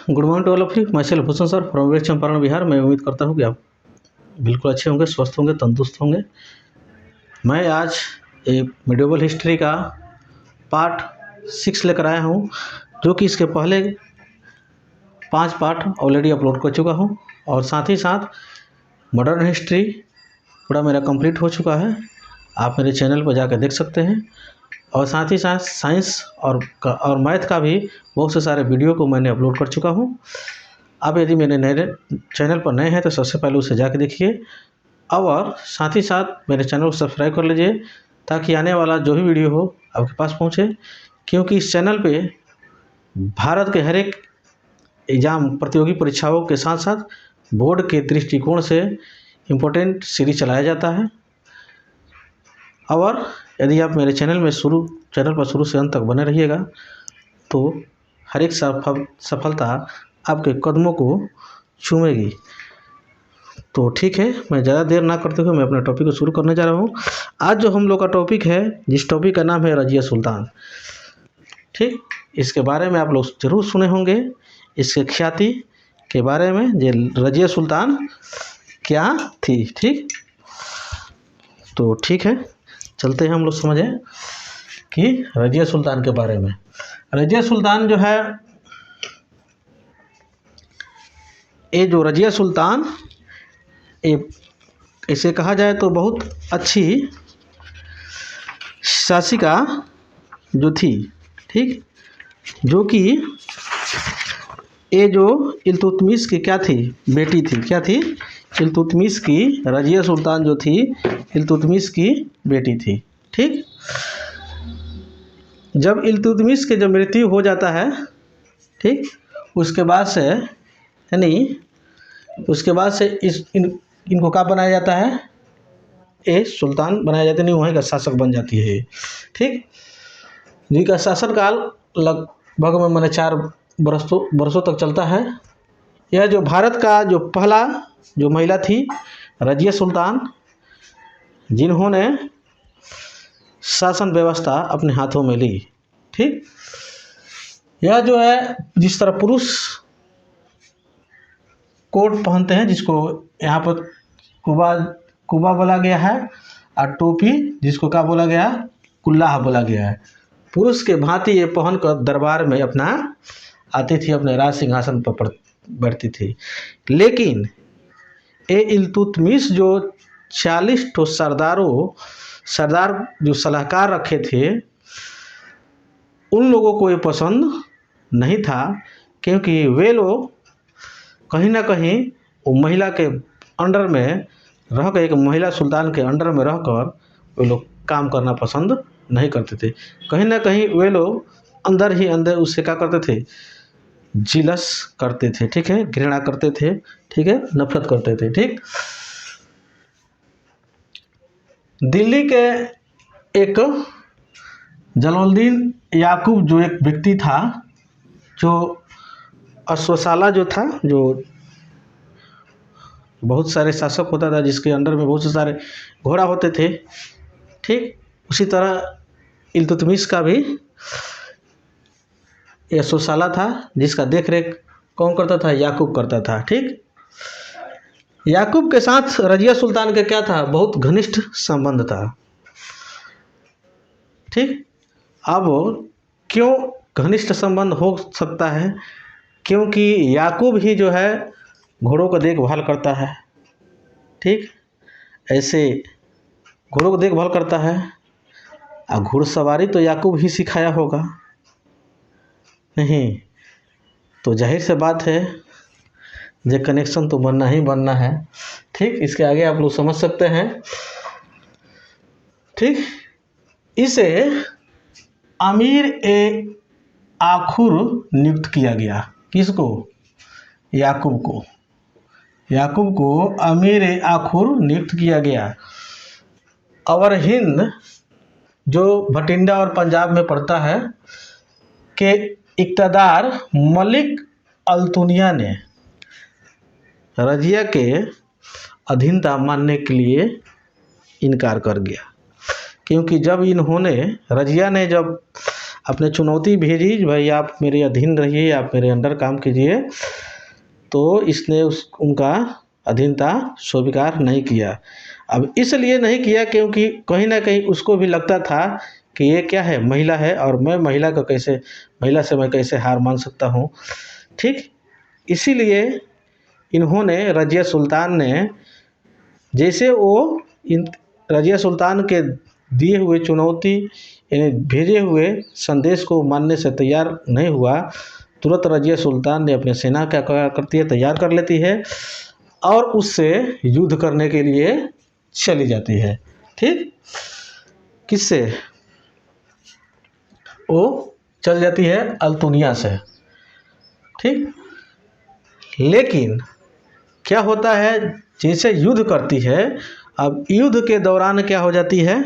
Good morning to all of you. Myself Bhushan sir from west Champaran Bihar. मैं उम्मीद करता हूँ कि आप बिल्कुल अच्छे होंगे, स्वस्थ होंगे, तंदुरुस्त होंगे। मैं आज एक मेडिवल हिस्ट्री का पार्ट 6 लेकर आया हूँ, जो कि इसके पहले 5 पार्ट ऑलरेडी अपलोड कर चुका हूँ और साथ ही साथ मॉडर्न हिस्ट्री पूरा मेरा कंप्लीट हो चुका है। आप मेरे चैनल पर जाकर देख सकते हैं। और साथ ही साथ साइंस और मैथ का भी बहुत से सारे वीडियो को मैंने अपलोड कर चुका हूँ। आप यदि मेरे नए चैनल पर नए हैं तो सबसे पहले उसे जाके देखिए और साथ ही साथ मेरे चैनल को सब्सक्राइब कर लीजिए, ताकि आने वाला जो भी वीडियो हो आपके पास पहुँचे। क्योंकि इस चैनल पे भारत के हर एक एग्ज़ाम प्रतियोगी परीक्षाओं के साथ साथ बोर्ड के दृष्टिकोण से इम्पोर्टेंट सीरीज चलाया जाता है। और यदि आप मेरे चैनल पर शुरू से अंत तक बने रहिएगा तो हर एक सफलता आपके कदमों को चूमेगी। तो ठीक है, मैं ज़्यादा देर ना करते हुए मैं अपने टॉपिक को शुरू करने जा रहा हूँ। आज जो हम लोग का टॉपिक है, जिस टॉपिक का नाम है रज़िया सुल्तान। ठीक, इसके बारे में आप लोग ज़रूर सुने होंगे, इसके ख्याति के बारे में, जे रज़िया सुल्तान क्या थी। ठीक, तो ठीक है, चलते हैं हम लोग समझें कि रज़िया सुल्तान के बारे में। रज़िया सुल्तान जो है, ये जो रज़िया सुल्तान, इसे कहा जाए तो बहुत अच्छी शासिका जो थी। ठीक, जो कि ये जो इल्तुतमिश की क्या थी, बेटी थी। क्या थी? इल्तुतमिश की, रज़िया सुल्तान जो थी इल्तुतमिश की बेटी थी। ठीक, जब इल्तुतमिश के जब मृत्यु हो जाता है, ठीक, उसके बाद से इनको क्या बनाया जाता है, ये सुल्तान बनाया जाता नहीं, वहीं का शासक बन जाती है। ठीक, जिनका शासनकाल लगभग में मैंने 4 वर्षों तक चलता है। यह जो भारत का जो पहला जो महिला थी, रज़िया सुल्तान, जिन्होंने शासन व्यवस्था अपने हाथों में ली। ठीक, यह जो है, जिस तरह पुरुष कोट पहनते हैं, जिसको यहाँ पर कुबा बोला गया है, और टोपी जिसको क्या बोला गया, कुल्लाह बोला गया है। पुरुष के भांति ये पहनकर दरबार में अपना आती थी, अपने राज सिंहासन पर बैठती थी। लेकिन ये इल्तुतमिश जो 40 ठो सरदार जो सलाहकार रखे थे, उन लोगों को ये पसंद नहीं था, क्योंकि वे लोग कहीं ना कहीं वो महिला के अंडर में रहकर, एक महिला सुल्तान के अंडर में रहकर वे लोग काम करना पसंद नहीं करते थे। कहीं ना कहीं वे लोग अंदर ही अंदर उससे क्या करते थे, जिलस करते थे। ठीक है, घृणा करते थे। ठीक है, नफरत करते थे। ठीक, दिल्ली के एक जलालुद्दीन याकूब जो एक व्यक्ति था, जो अश्वशाला जो था, जो बहुत सारे शासक होता था, जिसके अंडर में बहुत से सारे घोड़ा होते थे। ठीक, उसी तरह इल्तुतमिश का भी अश्वशाला था, जिसका देख रेख कौन करता था? याकूब करता था। ठीक, याकूब के साथ रज़िया सुल्तान का क्या था? बहुत घनिष्ठ संबंध था। ठीक, अब क्यों घनिष्ठ संबंध हो सकता है? क्योंकि याकूब ही जो है घोड़ों का देखभाल करता है। ठीक, ऐसे घोड़ों को देखभाल करता है, और घुड़सवारी तो याकूब ही सिखाया होगा। नहीं तो जाहिर से बात है, ये कनेक्शन तो बनना ही बनना है। ठीक, इसके आगे आप लोग समझ सकते हैं। ठीक, इसे अमीर ए आखुर नियुक्त किया गया। किसको? याकूब को। याकूब को अमीर ए आखुर नियुक्त किया गया। और हिंद जो भटिंडा और पंजाब में पड़ता है, के इक़्तिदार मलिक अल्तुनिया ने रज़िया के अधीनता मानने के लिए इनकार कर गया। क्योंकि जब रज़िया ने जब अपने चुनौती भेजी, भाई आप मेरे अधीन रहिए, आप मेरे अंडर काम कीजिए, तो इसने उनका अधीनता स्वीकार नहीं किया। अब इसलिए नहीं किया क्योंकि कहीं ना कहीं उसको भी लगता था कि ये क्या है, महिला है, और मैं महिला से मैं कैसे हार मान सकता हूँ। ठीक, इसीलिए इन्होंने रज़िया सुल्तान ने, जैसे वो इन रज़िया सुल्तान के दिए हुए चुनौती, यानी भेजे हुए संदेश को मानने से तैयार नहीं हुआ, तुरंत रज़िया सुल्तान ने अपने सेना क्या करती है, तैयार कर लेती है और उससे युद्ध करने के लिए चली जाती है। ठीक, किससे? वो चल जाती है अल्तुनिया से। ठीक, लेकिन क्या होता है, जैसे युद्ध करती है, अब युद्ध के दौरान क्या हो जाती है,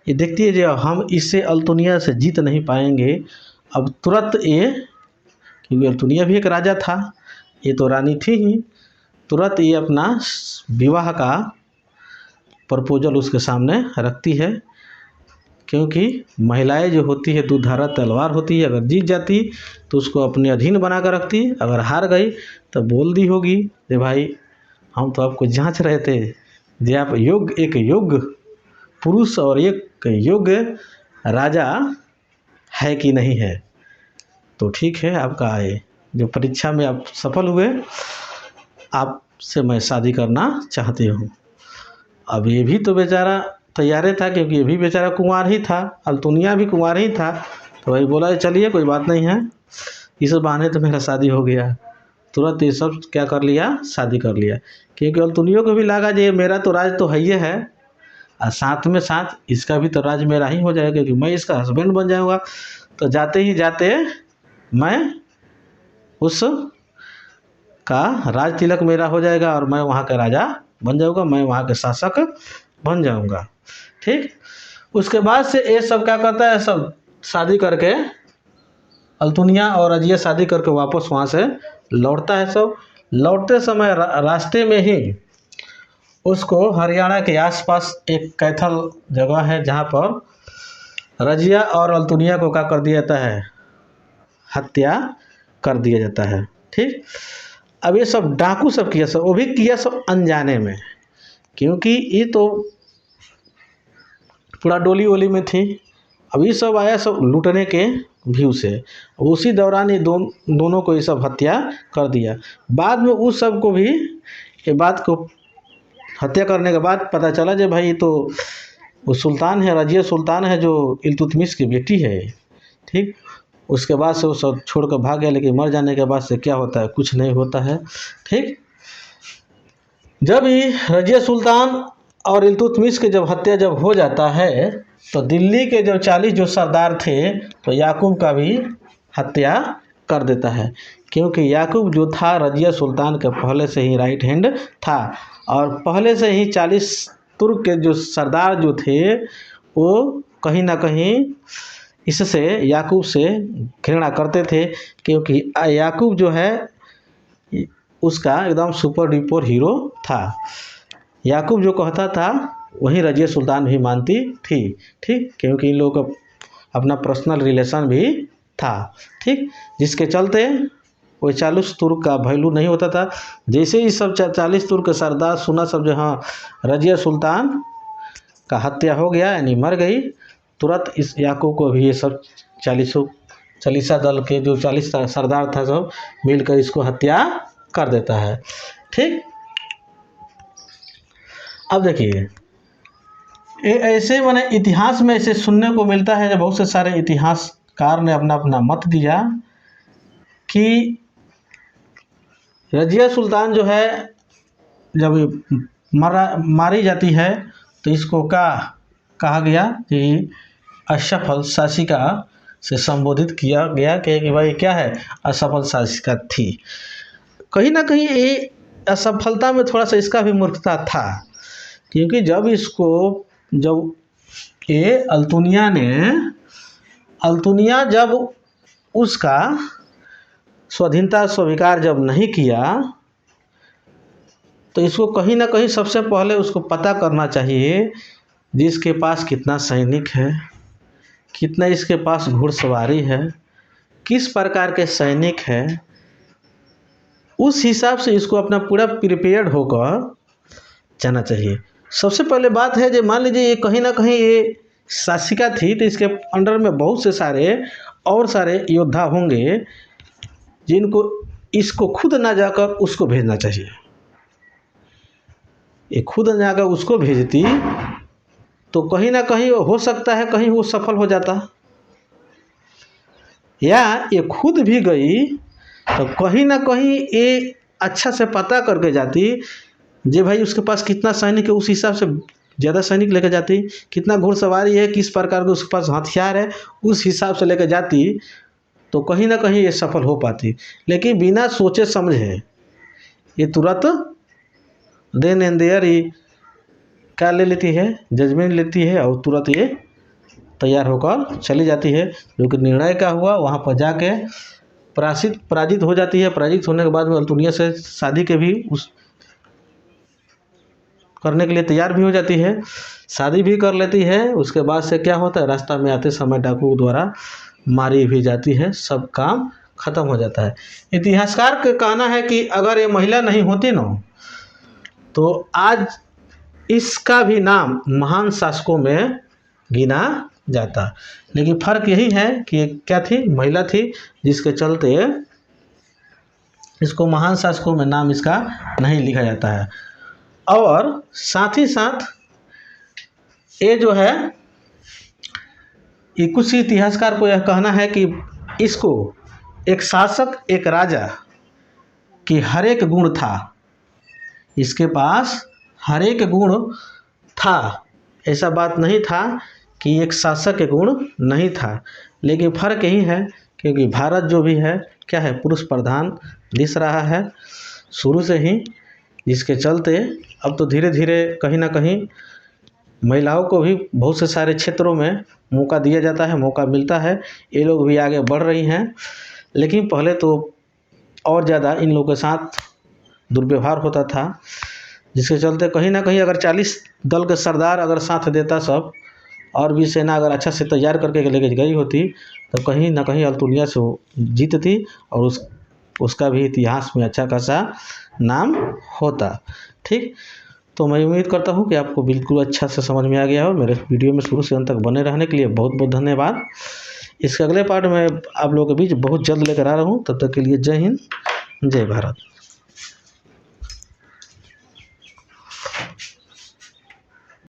ये देखती है जो हम इससे अल्तुनिया से जीत नहीं पाएंगे। अब तुरंत ये, क्योंकि अल्तुनिया भी एक राजा था, ये तो रानी थी ही, तुरंत ये अपना विवाह का प्रपोजल उसके सामने रखती है। क्योंकि महिलाएं जो होती है दुधारा तलवार होती है, अगर जीत जाती तो उसको अपने अधीन बना कर रखती, अगर हार गई तो बोल दी होगी कि भाई हम तो आपको जांच रहे थे जे आप एक योग्य पुरुष और एक योग्य राजा है कि नहीं है। तो ठीक है, आपका ये जो परीक्षा में आप सफल हुए, आपसे मैं शादी करना चाहती हूँ। अब ये भी तो बेचारा तैयार था, क्योंकि ये भी बेचारा कुंवार ही था, अल्तुनिया भी कुंवार ही था। तो भाई बोला चलिए कोई बात नहीं है, इस बहाने तो मेरा शादी हो गया। तुरंत ये सब क्या कर लिया, शादी कर लिया। क्योंकि अल्तुनियों को भी लगा ये मेरा तो राज तो है ही है, और साथ में साथ इसका भी तो राज मेरा ही हो जाएगा, क्योंकि मैं इसका हस्बैंड बन जाऊँगा। तो जाते ही जाते मैं उस का राज तिलक मेरा हो जाएगा और मैं वहाँ का राजा बन जाऊँगा, मैं वहाँ के शासक बन जाऊँगा। ठीक, उसके बाद से ये सब क्या करता है, सब शादी करके, अल्तुनिया और रज़िया शादी करके वापस वहाँ से लौटता है। सब लौटते समय रास्ते में ही उसको हरियाणा के आसपास एक कैथल जगह है, जहाँ पर रज़िया और अल्तुनिया को क्या कर दिया जाता है, हत्या कर दिया जाता है। ठीक, अब ये सब डाकू सब किया, सब वो भी किया सब अनजाने में, क्योंकि ये तो पूरा डोली वोली में थी। अब ये सब आया सब लूटने के व्यू से, उसी दौरान ये दोनों को ये सब हत्या कर दिया। बाद में उस सब को भी, ये बात को हत्या करने के बाद पता चला कि भाई तो वो सुल्तान है, रज़िया सुल्तान है, जो इल्तुतमिश की बेटी है। ठीक, उसके बाद से वो सब छोड़ कर भाग गया, लेकिन मर जाने के बाद से क्या होता है, कुछ नहीं होता है। ठीक, जब ये रज़िया सुल्तान और इल्तुतमिश की जब हत्या जब हो जाता है, तो दिल्ली के जो 40 जो सरदार थे, तो याकूब का भी हत्या कर देता है। क्योंकि याकूब जो था रज़िया सुल्तान के पहले से ही राइट हैंड था, और पहले से ही 40 तुर्क के जो सरदार जो थे, वो कहीं ना कहीं इससे याकूब से घृणा करते थे। क्योंकि याकूब जो है उसका एकदम सुपर डुपर हीरो था। याकूब जो कहता था वही रज़िया सुल्तान भी मानती थी। ठीक, क्योंकि इन लोगों का अपना पर्सनल रिलेशन भी था। ठीक, जिसके चलते वो 40 तुर्क का वैल्यू नहीं होता था। जैसे ही सब 40 तुर्क के सरदार सुना सब जो हाँ रज़िया सुल्तान का हत्या हो गया, यानी मर गई, तुरंत इस याकूब को भी ये सब 40 दल के जो 40 सरदार था सब मिलकर इसको हत्या कर देता है। ठीक, अब देखिए ये ऐसे माने इतिहास में ऐसे सुनने को मिलता है, जब बहुत से सारे इतिहासकार ने अपना अपना मत दिया कि रज़िया सुल्तान जो है जब मारी जाती है, तो इसको क्या कहा गया कि असफल शासिका से संबोधित किया गया कि भाई क्या है, असफल शासिका थी। कहीं ना कहीं ये असफलता में थोड़ा सा इसका भी मूर्खता था। क्योंकि जब ये अल्तुनिया जब उसका स्वाधीनता स्वीकार जब नहीं किया, तो इसको कहीं ना कहीं सबसे पहले उसको पता करना चाहिए जिसके पास कितना सैनिक है, कितना इसके पास घुड़सवारी है, किस प्रकार के सैनिक है, उस हिसाब से इसको अपना पूरा प्रिपेयर्ड होकर जाना चाहिए। सबसे पहले बात है जो मान लीजिए ये कहीं ना कहीं ये शासिका थी तो इसके अंडर में बहुत से सारे योद्धा होंगे जिनको इसको खुद ना जाकर उसको भेजना चाहिए। ये खुद ना जाकर उसको भेजती तो कहीं ना कहीं हो सकता है कहीं वो सफल हो जाता, या ये खुद भी गई तो कहीं ना कहीं ये अच्छा से पता करके जाती जे भाई उसके पास कितना सैनिक है, उस हिसाब से ज़्यादा सैनिक लेकर जाती, कितना घुड़सवारी है, किस प्रकार के उसके पास हथियार है, उस हिसाब से लेकर जाती तो कहीं ना कहीं ये सफल हो पाती। लेकिन बिना सोचे समझे ये तुरंत देन एंड देयर ही क्या ले लेती है, जजमेंट लेती है और तुरंत ये तैयार होकर चली जाती है। जो कि निर्णय क्या हुआ, वहाँ पर जाके पराजित हो जाती है। पराजित होने के बाद में अल्तुनिया से शादी के भी उस करने के लिए तैयार भी हो जाती है, शादी भी कर लेती है। उसके बाद से क्या होता है, रास्ता में आते समय डाकुओं द्वारा मारी भी जाती है, सब काम खत्म हो जाता है। इतिहासकार का कहना है कि अगर ये महिला नहीं होती ना तो आज इसका भी नाम महान शासकों में गिना जाता। लेकिन फर्क यही है कि ये क्या थी, महिला थी, जिसके चलते इसको महान शासकों में नाम इसका नहीं लिखा जाता है। और साथ ही साथ ये जो है, ये कुछ इतिहासकार को यह कहना है कि इसको एक शासक, एक राजा की हर एक गुण था, इसके पास हर एक गुण था। ऐसा बात नहीं था कि एक शासक के गुण नहीं था। लेकिन फ़र्क यही है क्योंकि भारत जो भी है क्या है, पुरुष प्रधान दिख रहा है शुरू से ही, जिसके चलते अब तो धीरे धीरे कहीं ना कहीं महिलाओं को भी बहुत से सारे क्षेत्रों में मौका दिया जाता है, मौका मिलता है, ये लोग भी आगे बढ़ रही हैं। लेकिन पहले तो और ज़्यादा इन लोगों के साथ दुर्व्यवहार होता था, जिसके चलते कहीं ना कहीं अगर 40 दल के सरदार अगर साथ देता सब, और भी सेना अगर अच्छा से तैयार करके लेके गई होती तो कहीं ना कहीं अल्तुनिया से वो जीतती और उसका भी इतिहास में अच्छा खासा नाम होता। ठीक, तो मैं उम्मीद करता हूँ कि आपको बिल्कुल अच्छा से समझ में आ गया हो। मेरे वीडियो में शुरू से अंत तक बने रहने के लिए बहुत बहुत धन्यवाद। इसके अगले पार्ट में आप लोगों के बीच बहुत जल्द लेकर आ रहा हूँ। तब तक के लिए जय हिंद, जय भारत।